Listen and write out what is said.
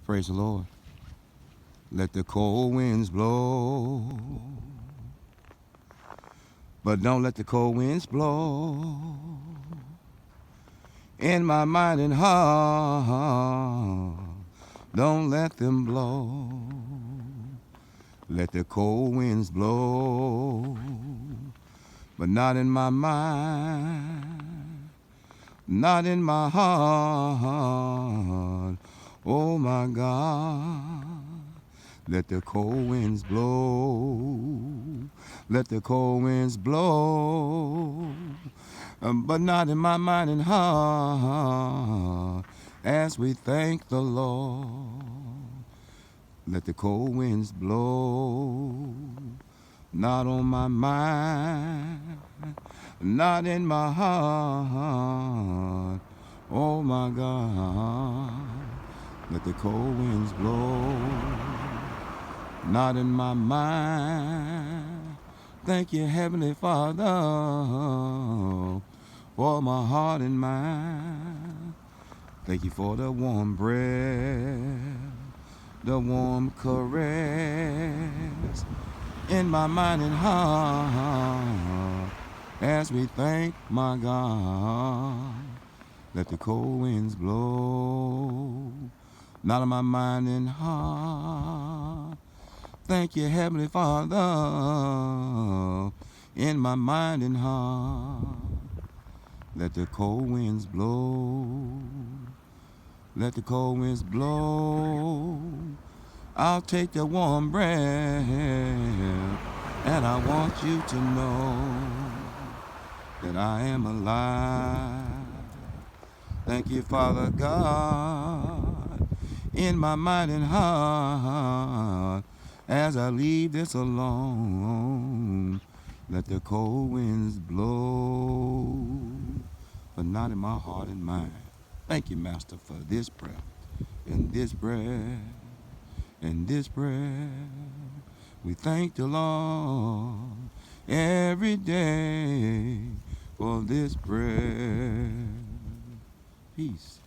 Praise the Lord. Let the cold winds blow, but don't let the cold winds blow in my mind and heart. Don't let them blow. Let the cold winds blow, but not in my mind, not in my heart. Oh my God. Let the cold winds blow, let the cold winds blow, but not in my mind and heart, as we thank the Lord. Let the cold winds blow, not on my mind, not in my heart. Oh my God, let the cold winds blow, not in my mind. Thank you, Heavenly Father, for my heart and mind. Thank you for the warm breath, the warm caress in my mind and heart, as we thank my God. Let the cold winds blow, not in my mind and heart. Thank you, Heavenly Father, in my mind and heart. Let the cold winds blow, let the cold winds blow. I'll take the warm breath, and I want you to know that I am alive. Thank you, Father God, in my mind and heart, as I leave this alone. Let the cold winds blow, but not in my heart and mind. Thank you, Master, for this breath, and this breath, and this breath. We thank the Lord every day for this breath. Peace.